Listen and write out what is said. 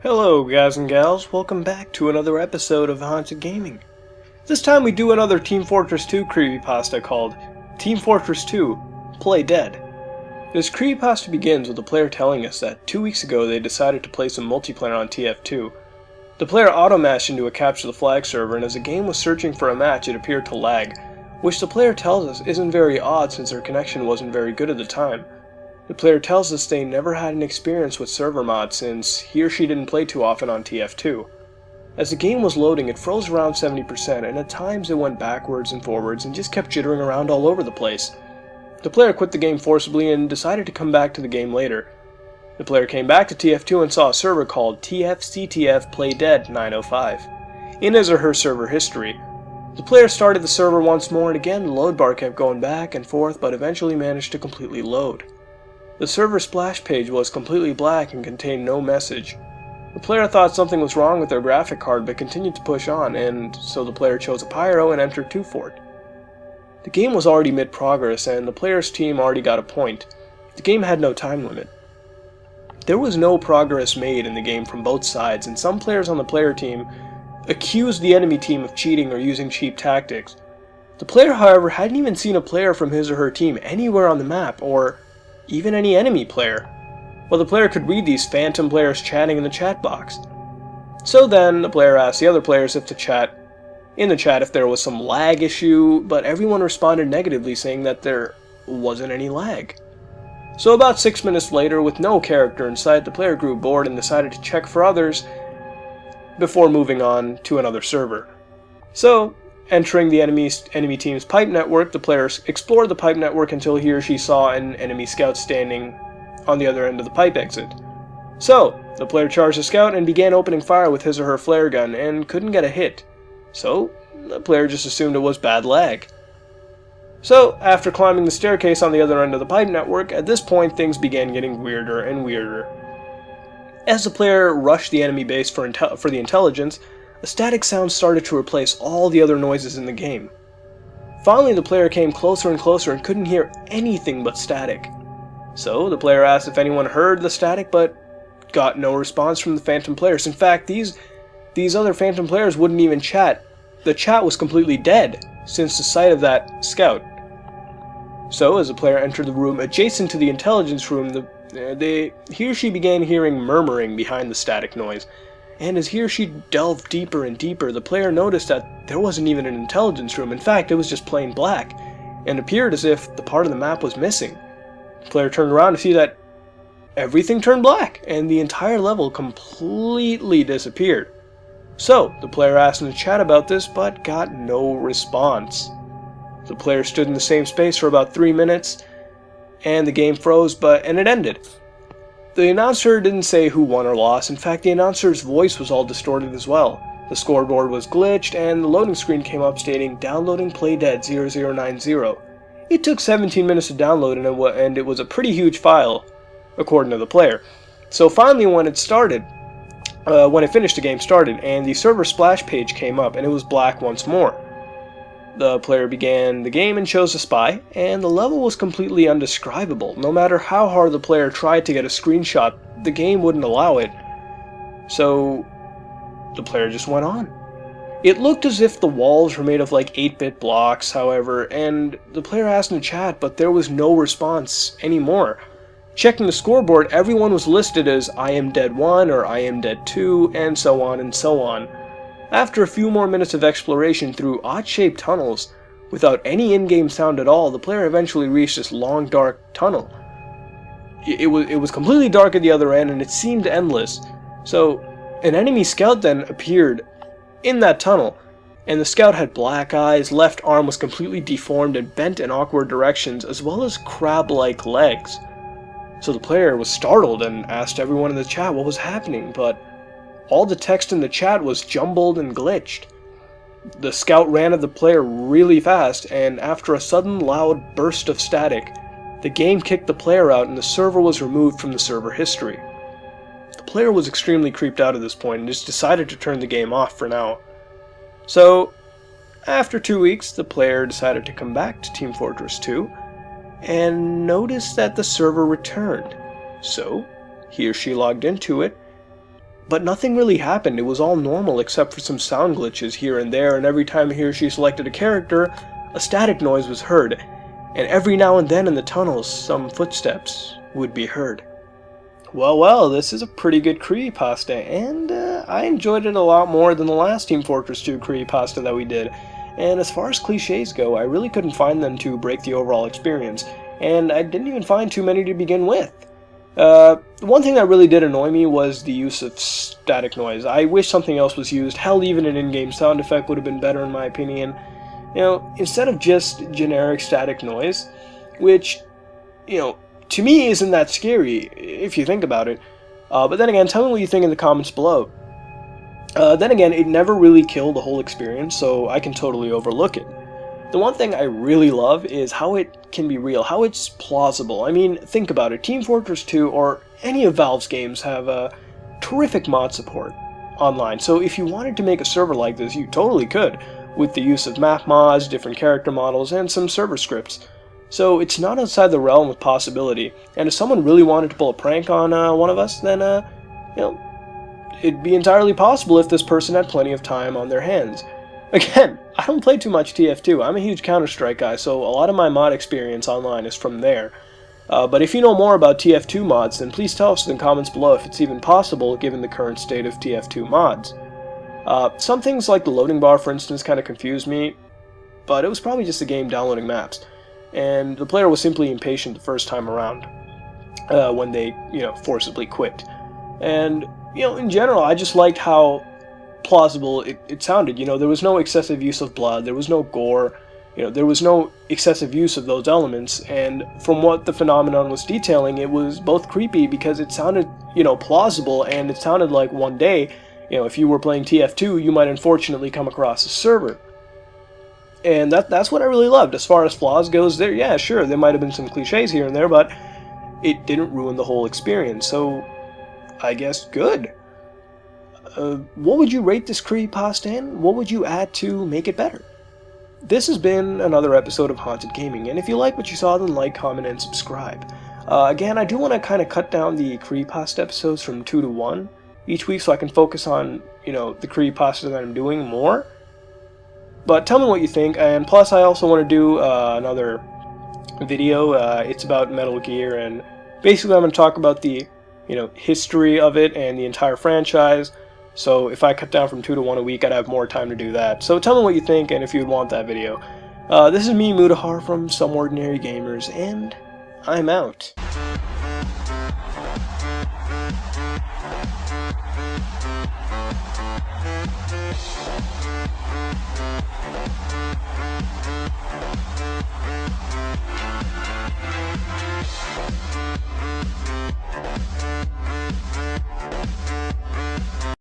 Hello guys and gals, welcome back to another episode of Haunted Gaming. This time we do another Team Fortress 2 creepypasta called Team Fortress 2 Play Dead. This creepypasta begins with the player telling us that 2 weeks ago they decided to play some multiplayer on TF2. The player auto-matched into a capture the flag server, and as the game was searching for a match it appeared to lag, which the player tells us isn't very odd since their connection wasn't very good at the time. The player tells us they never had an experience with server mods since he or she didn't play too often on TF2. As the game was loading, it froze around 70%, and at times it went backwards and forwards and just kept jittering around all over the place. The player quit the game forcibly and decided to come back to the game later. The player came back to TF2 and saw a server called TF Play Dead 905 in his or her server history. The player started the server once more, and again the load bar kept going back and forth, but eventually managed to completely load. The server splash page was completely black and contained no message. The player thought something was wrong with their graphic card but continued to push on, and so the player chose a pyro and entered 2 fort. The game was already mid-progress and the player's team already got a point. The game had no time limit. There was no progress made in the game from both sides, and some players on the player team accused the enemy team of cheating or using cheap tactics. The player, however, hadn't even seen a player from his or her team anywhere on the map, or even any enemy player. Well, the player could read these phantom players chatting in the chat box. So then, the player asked the other players in the chat if there was some lag issue, but everyone responded negatively, saying that there wasn't any lag. So about 6 minutes later, with no character in sight, the player grew bored and decided to check for others before moving on to another server. So, entering the enemy team's pipe network, the player explored the pipe network until he or she saw an enemy scout standing on the other end of the pipe exit. So, the player charged the scout and began opening fire with his or her flare gun and couldn't get a hit. So, the player just assumed it was bad lag. So, after climbing the staircase on the other end of the pipe network, at this point things began getting weirder and weirder. As the player rushed the enemy base for the intelligence, a static sound started to replace all the other noises in the game. Finally, the player came closer and closer and couldn't hear anything but static. So, the player asked if anyone heard the static, but got no response from the phantom players. In fact, these other phantom players wouldn't even chat. The chat was completely dead since the sight of that scout. So, as the player entered the room adjacent to the intelligence room, he or she began hearing murmuring behind the static noise. And as he or she delved deeper and deeper, the player noticed that there wasn't even an intelligence room. In fact, it was just plain black, and appeared as if the part of the map was missing. The player turned around to see that everything turned black, and the entire level completely disappeared. So, the player asked in the chat about this, but got no response. The player stood in the same space for about 3 minutes, and the game froze, and it ended. The announcer didn't say who won or lost. In fact, the announcer's voice was all distorted as well. The scoreboard was glitched, and the loading screen came up stating, "Downloading Playdead 0090. It took 17 minutes to download, and it was a pretty huge file, according to the player. So finally, when it finished, the game started, and the server splash page came up, and it was black once more. The player began the game and chose a spy, and the level was completely undescribable. No matter how hard the player tried to get a screenshot, the game wouldn't allow it. So, the player just went on. It looked as if the walls were made of like 8-bit blocks, however, and the player asked in the chat, but there was no response anymore. Checking the scoreboard, everyone was listed as I am dead 1 or I am dead 2, and so on and so on. After a few more minutes of exploration through odd-shaped tunnels, without any in-game sound at all, the player eventually reached this long, dark tunnel. It was completely dark at the other end, and it seemed endless. So, an enemy scout then appeared in that tunnel, and the scout had black eyes, left arm was completely deformed and bent in awkward directions, as well as crab-like legs. So the player was startled and asked everyone in the chat what was happening, but all the text in the chat was jumbled and glitched. The scout ran at the player really fast, and after a sudden loud burst of static, the game kicked the player out and the server was removed from the server history. The player was extremely creeped out at this point and just decided to turn the game off for now. So, after 2 weeks, the player decided to come back to Team Fortress 2 and noticed that the server returned. So, he or she logged into it, but nothing really happened. It was all normal except for some sound glitches here and there, and every time he or she selected a character, a static noise was heard, and every now and then in the tunnels, some footsteps would be heard. Well, this is a pretty good creepypasta, and I enjoyed it a lot more than the last Team Fortress 2 creepypasta that we did. And as far as cliches go, I really couldn't find them to break the overall experience, and I didn't even find too many to begin with. One thing that really did annoy me was the use of static noise. I wish something else was used. Hell, even an in-game sound effect would have been better in my opinion. You know, instead of just generic static noise, which, you know, to me isn't that scary, if you think about it. But then again, tell me what you think in the comments below. Then again, it never really killed the whole experience, so I can totally overlook it. The one thing I really love is how it can be real, how it's plausible. I mean, think about it. Team Fortress 2 or any of Valve's games have terrific mod support online, so if you wanted to make a server like this, you totally could, with the use of map mods, different character models, and some server scripts. So it's not outside the realm of possibility, and if someone really wanted to pull a prank on one of us, then, you know, it'd be entirely possible if this person had plenty of time on their hands. Again, I don't play too much TF2, I'm a huge Counter-Strike guy, so a lot of my mod experience online is from there. But if you know more about TF2 mods, then please tell us in the comments below if it's even possible given the current state of TF2 mods. Some things like the loading bar, for instance, kind of confused me, but it was probably just the game downloading maps, and the player was simply impatient the first time around when they, you know, forcibly quit. And, you know, in general, I just liked how plausible it sounded. You know, there was no excessive use of blood, there was no gore, you know, there was no excessive use of those elements, and from what the phenomenon was detailing, it was both creepy because it sounded, you know, plausible, and it sounded like one day, you know, if you were playing TF2, you might unfortunately come across a server. And that's what I really loved. As far as flaws goes, there, yeah, sure, there might have been some cliches here and there, but it didn't ruin the whole experience, so I guess good. What would you rate this creepypasta in? What would you add to make it better? This has been another episode of Haunted Gaming, and if you like what you saw, then like, comment, and subscribe. Again, I do want to kind of cut down the creepypasta episodes from 2 to 1 each week so I can focus on, you know, the creepypasta that I'm doing more. But tell me what you think, and plus I also want to do another video. It's about Metal Gear, and basically I'm going to talk about the, you know, history of it and the entire franchise. So if I cut down from 2 to 1 a week, I'd have more time to do that. So tell me what you think and if you'd want that video. This is me, Mudahar from SomeOrdinaryGamers, and I'm out.